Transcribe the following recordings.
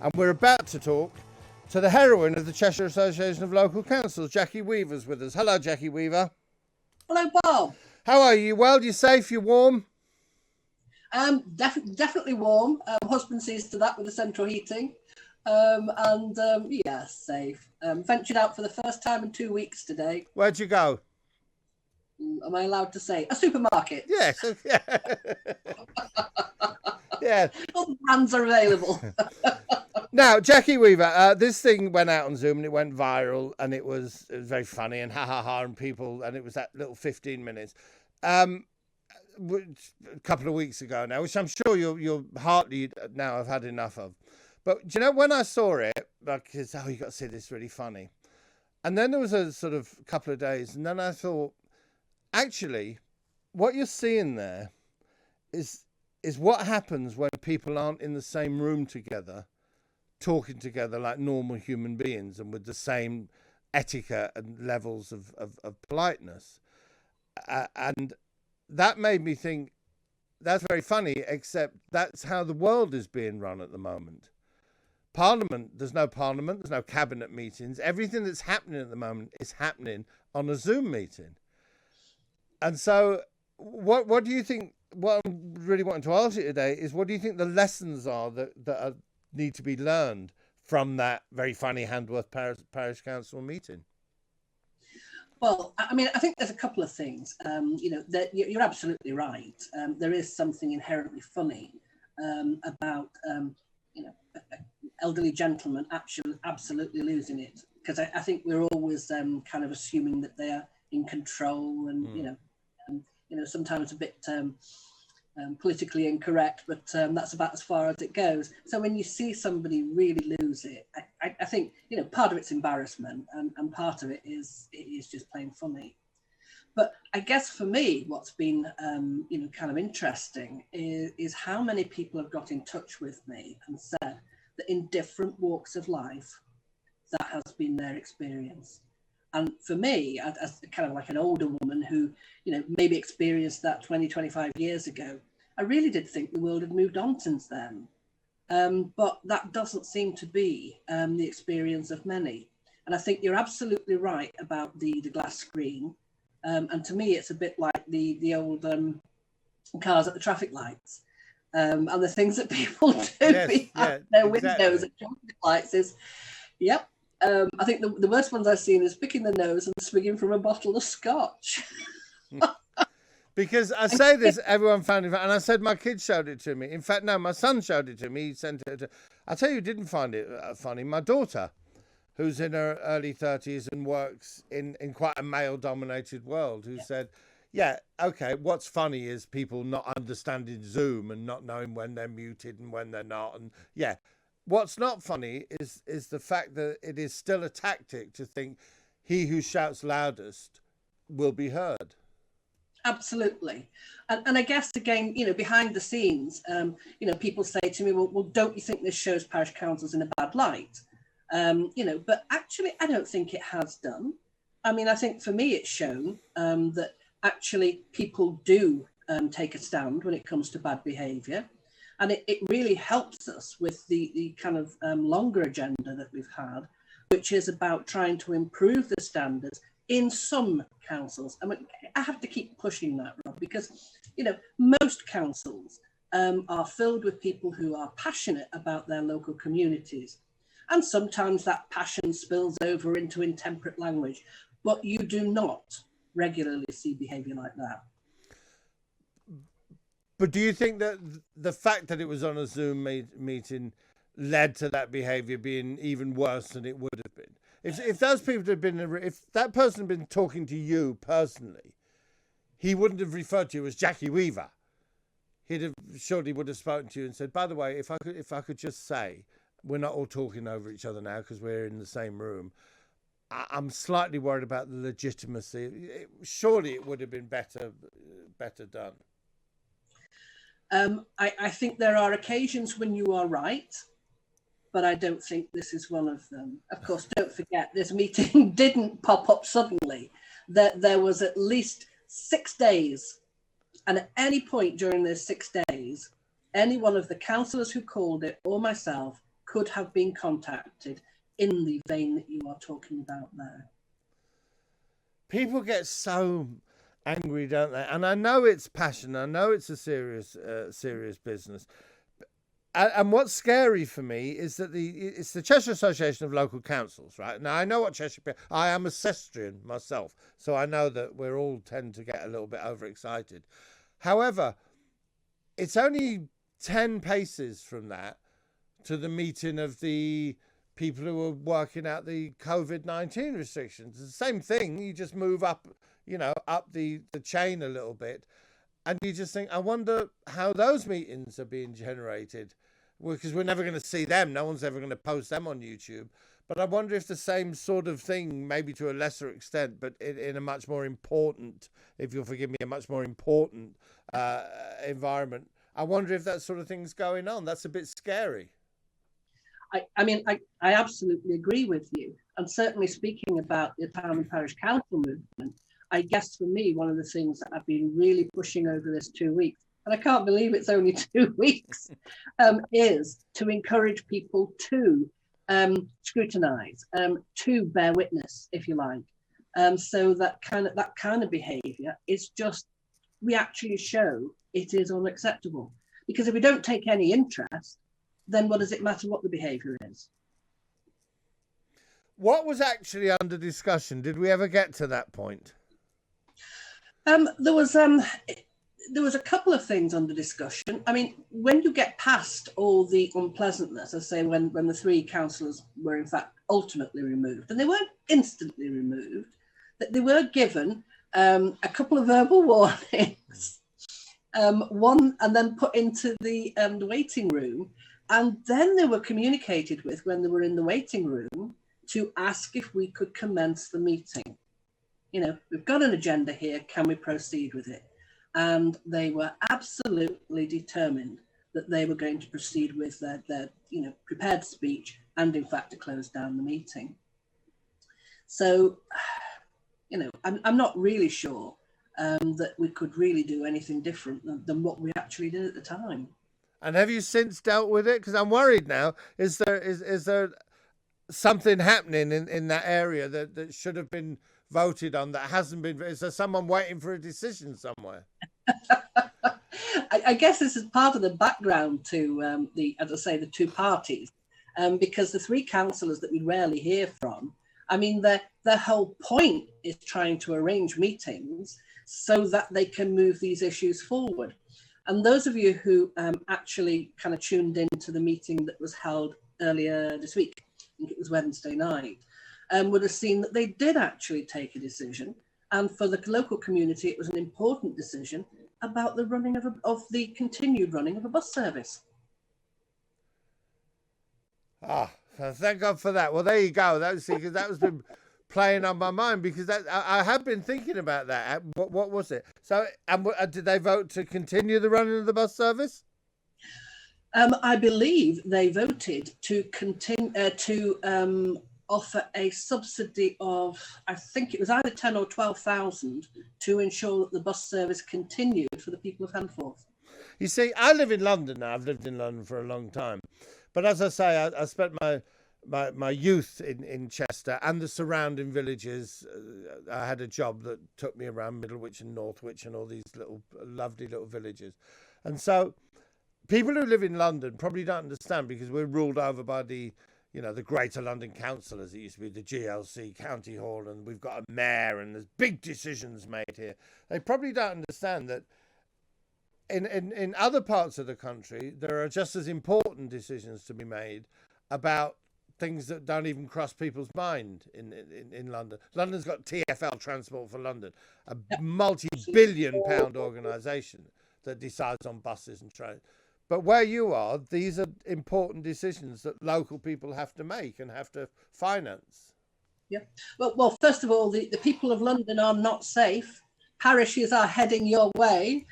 And we're about to talk to the heroine of the Cheshire Association of Local Councils, Jackie Weaver's with us. Hello, Jackie Weaver. Hello, Bob. How are you? Well, you safe? You warm? Definitely warm. Husband sees to that with the central heating. Yeah, safe. Ventured out for the first time in 2 weeks today. Where'd you go? Am I allowed to say? A supermarket. Yes. Yeah. Yeah. All the brands are available. Now, Jackie Weaver, this thing went out on Zoom and it went viral and it was very funny and ha ha ha and people, and it was that little 15 minutes. A couple of weeks ago now, which I'm sure you're hardly now have had enough of. But do you know, when I saw it, like, you got to see this, really funny. And then there was a sort of couple of days, and then I thought, actually, what you're seeing there is what happens when people aren't in the same room together, talking together like normal human beings and with the same etiquette and levels of politeness. And that made me think, that's very funny, except that's how the world is being run at the moment. There's no parliament, there's no cabinet meetings. Everything that's happening at the moment is happening on a Zoom meeting. And so what do you think, what I'm really wanting to ask you today is, what do you think the lessons are that need to be learned from that very funny Handforth Parish Council meeting? Well, I mean, I think there's a couple of things. That you're absolutely right. There is something inherently funny about, elderly gentlemen absolutely losing it, because I think we're always kind of assuming that they are in control and sometimes a bit politically incorrect, but that's about as far as it goes. So when you see somebody really lose it, I think part of it's embarrassment and part of it is just plain funny. But I guess for me, what's been kind of interesting is how many people have got in touch with me and said that in different walks of life, that has been their experience. And for me, as kind of like an older woman who, maybe experienced that 20, 25 years ago, I really did think the world had moved on since then. But that doesn't seem to be the experience of many. And I think you're absolutely right about the glass screen. And to me, it's a bit like the old cars at the traffic lights. And the things that people do behind their windows at traffic lights is, yep. I think the worst ones I've seen is picking the nose and swigging from a bottle of scotch. Because I say this, everyone found it, and I said my kid showed it to me. In fact, no, my son showed it to me. He sent it to, I'll tell you who didn't find it funny, my daughter, who's in her early 30s and works in quite a male-dominated world, who said, yeah, okay, what's funny is people not understanding Zoom and not knowing when they're muted and when they're not. And yeah, what's not funny is the fact that it is still a tactic to think he who shouts loudest will be heard. Absolutely. And I guess, again, behind the scenes, people say to me, well, don't you think this shows parish councils in a bad light? But actually, I don't think it has done. I mean, I think for me, it's shown that actually people do take a stand when it comes to bad behaviour. And it really helps us with the kind of longer agenda that we've had, which is about trying to improve the standards in some councils. I mean, I have to keep pushing that, Rob, because, most councils are filled with people who are passionate about their local communities. And sometimes that passion spills over into intemperate language, but you do not regularly see behaviour like that. But do you think that the fact that it was on a Zoom meeting led to that behaviour being even worse than it would have been? If those people had been, if that person had been talking to you personally, he wouldn't have referred to you as Jackie Weaver. He'd have surely would have spoken to you and said, by the way, if I could just say, we're not all talking over each other now because we're in the same room. I'm slightly worried about the legitimacy. Surely it would have been better done. I think there are occasions when you are right, but I don't think this is one of them. Of course, don't forget, this meeting didn't pop up suddenly. There was at least 6 days, and at any point during those 6 days, any one of the councillors who called it or myself could have been contacted in the vein that you are talking about there. People get so angry, don't they? And I know it's passion. I know it's a serious business. And what's scary for me is that it's the Cheshire Association of Local Councils, right? Now, I know what Cheshire... I am a Cestrian myself, so I know that we all tend to get a little bit overexcited. However, it's only 10 paces from that to the meeting of the people who are working out the COVID-19 restrictions. It's the same thing. You just move up, up the chain a little bit. And you just think, I wonder how those meetings are being generated, because we're never going to see them. No one's ever going to post them on YouTube. But I wonder if the same sort of thing, maybe to a lesser extent, but in a much more important, if you'll forgive me, a much more important environment. I wonder if that sort of thing's going on. That's a bit scary. I mean, I absolutely agree with you. And certainly speaking about the town and parish council movement, I guess for me, one of the things that I've been really pushing over this 2 weeks, and I can't believe it's only 2 weeks, is to encourage people to scrutinise, to bear witness, if you like. So that kind of behaviour is just, we actually show it is unacceptable. Because if we don't take any interest, then what does it matter what the behaviour is? What was actually under discussion? Did we ever get to that point? There was a couple of things under discussion. I mean, when you get past all the unpleasantness, I say when the 3 councillors were in fact ultimately removed, and they weren't instantly removed, that they were given a couple of verbal warnings, one, and then put into the waiting room, and then they were communicated with when they were in the waiting room to ask if we could commence the meeting. We've got an agenda here, can we proceed with it? And they were absolutely determined that they were going to proceed with their prepared speech and in fact to close down the meeting. So, I'm not really sure that we could really do anything different than what we actually did at the time. And have you since dealt with it? Because I'm worried now. Is there something happening in that area that should have been voted on that hasn't been? Is there someone waiting for a decision somewhere? I guess this is part of the background to the 2 parties, because the 3 councillors that we rarely hear from, I mean, their whole point is trying to arrange meetings so that they can move these issues forward. And those of you who actually kind of tuned into the meeting that was held earlier this week, I think it was Wednesday night, would have seen that they did actually take a decision. And for the local community, it was an important decision about the running of the continued running of a bus service. Thank God for that. Well, there you go. That was been playing on my mind, because I have been thinking about that. What was it? So, did they vote to continue the running of the bus service? I believe they voted to continue offer a subsidy of, I think it was either 10 or 12,000 to ensure that the bus service continued for the people of Handforth. You see, I live in London now. I've lived in London for a long time. But as I say, I spent my youth in Chester and the surrounding villages. I had a job that took me around Middlewich and Northwich and all these lovely little villages. And so people who live in London probably don't understand, because we're ruled over by the Greater London Council, as it used to be, the GLC, County Hall, and we've got a mayor, and there's big decisions made here. They probably don't understand that in other parts of the country, there are just as important decisions to be made about things that don't even cross people's mind in London. London's got TfL, Transport for London, a multi-billion pound organisation that decides on buses and trains. But where you are, these are important decisions that local people have to make and have to finance. Yeah. Well, first of all, the people of London are not safe. Parishes are heading your way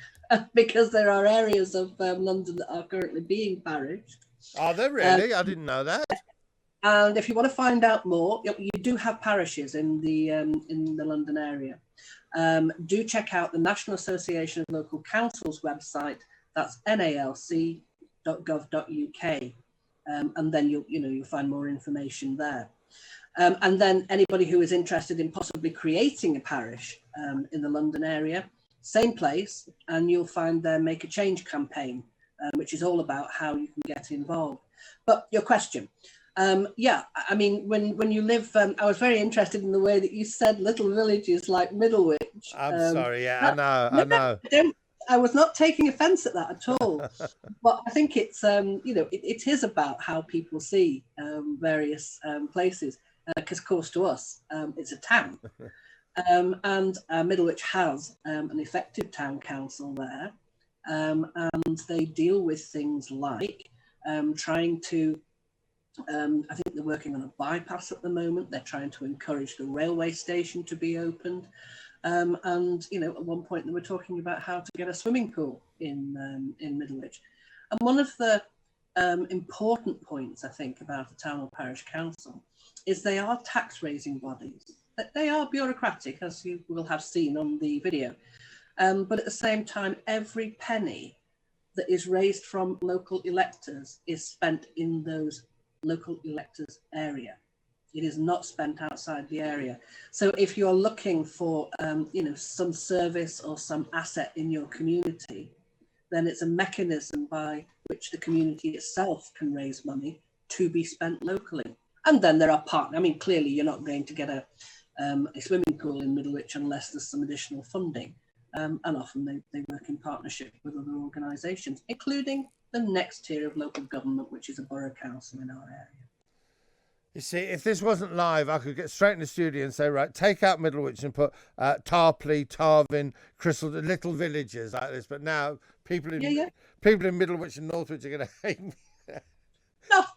because there are areas of London that are currently being parished. Are there really? I didn't know that. And if you want to find out more, you do have parishes in the London area. Do check out the National Association of Local Councils website. That's nalc.gov.uk. and then you'll find more information there. And then anybody who is interested in possibly creating a parish in the London area, same place, and you'll find their Make a Change campaign, which is all about how you can get involved. But your question, yeah, I mean, when you live, I was very interested in the way that you said little villages like Middlewich. I'm sorry, yeah, I know. I was not taking offence at that at all. But I think it's, it is about how people see various places. Because, of course, to us, it's a town. And Middlewich has an effective town council there. And they deal with things like trying to, I think they're working on a bypass at the moment. They're trying to encourage the railway station to be opened. And, at one point they were talking about how to get a swimming pool in Middlewich. And one of the important points, I think, about the town or parish council is they are tax-raising bodies. They are bureaucratic, as you will have seen on the video. But at the same time, every penny that is raised from local electors is spent in those local electors' area. It is not spent outside the area. So if you're looking for, some service or some asset in your community, then it's a mechanism by which the community itself can raise money to be spent locally. And then there are partners. I mean, clearly you're not going to get a swimming pool in Middlewich unless there's some additional funding. And often they work in partnership with other organisations, including the next tier of local government, which is a borough council in our area. You see, if this wasn't live, I could get straight in the studio and say, right, take out Middlewich and put Tarpley, Tarvin, Crystal, little villages like this. But now people in Middlewich and Northwich are going to hate me.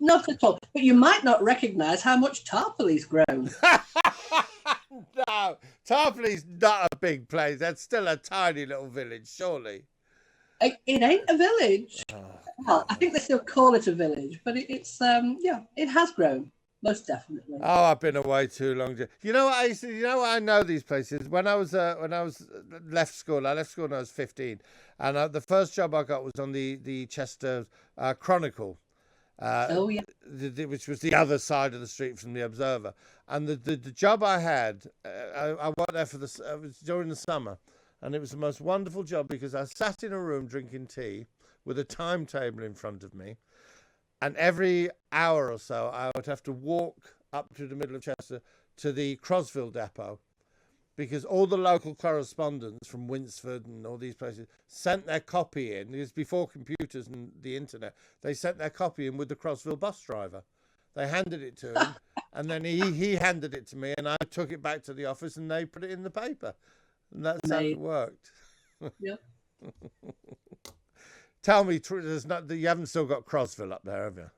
Not at all. But you might not recognise how much Tarpley's grown. No, Tarpley's not a big place. That's still a tiny little village, surely. It ain't a village. Well, I think they still call it a village, but it's it has grown. Most definitely. Oh, I've been away too long. You know what I know these places. When I was left school, I left school when I was 15, and the first job I got was on the Chester Chronicle. Which was the other side of the street from the Observer. And the job I had, I worked there it was during the summer, and it was the most wonderful job because I sat in a room drinking tea with a timetable in front of me. And every hour or so, I would have to walk up to the middle of Chester to the Crosville depot, because all the local correspondents from Winsford and all these places sent their copy in. It was before computers and the internet. They sent their copy in with the Crosville bus driver. They handed it to him, and then he handed it to me, and I took it back to the office, and they put it in the paper. And that's how it worked. Yeah. Tell me, you haven't still got Crosville up there, have you?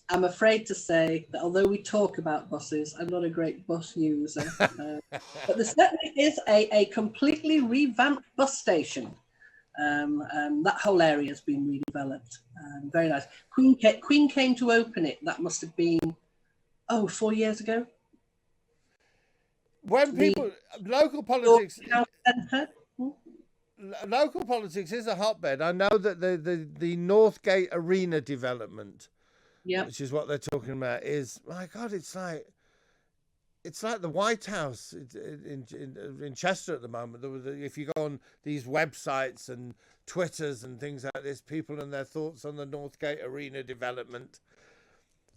I'm afraid to say that although we talk about buses, I'm not a great bus user. But there certainly is a completely revamped bus station. That whole area has been redeveloped. Very nice. Queen came to open it. That must have been, 4 years ago. When local politics... Local politics is a hotbed. I know that the Northgate Arena development, which is what they're talking about, is, my God, it's like the White House in Chester at the moment. If you go on these websites and Twitters and things like this, people and their thoughts on the Northgate Arena development.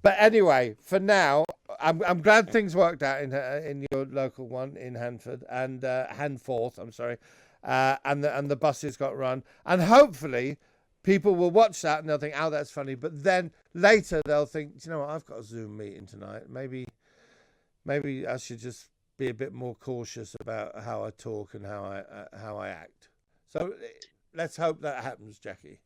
But anyway, for now, I'm glad things worked out in your local one in Handforth and Handforth. I'm sorry. And the buses got run, and hopefully people will watch that and they'll think, oh, that's funny, but then later they'll think, you know what, I've got a Zoom meeting tonight, maybe I should just be a bit more cautious about how I talk and how I act. So let's hope that happens, Jackie.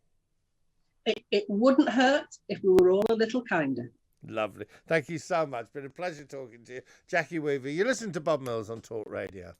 It wouldn't hurt if we were all a little kinder. Lovely. Thank you so much. Been a pleasure talking to you, Jackie Weaver. You listen to Bob Mills on talkRADIO.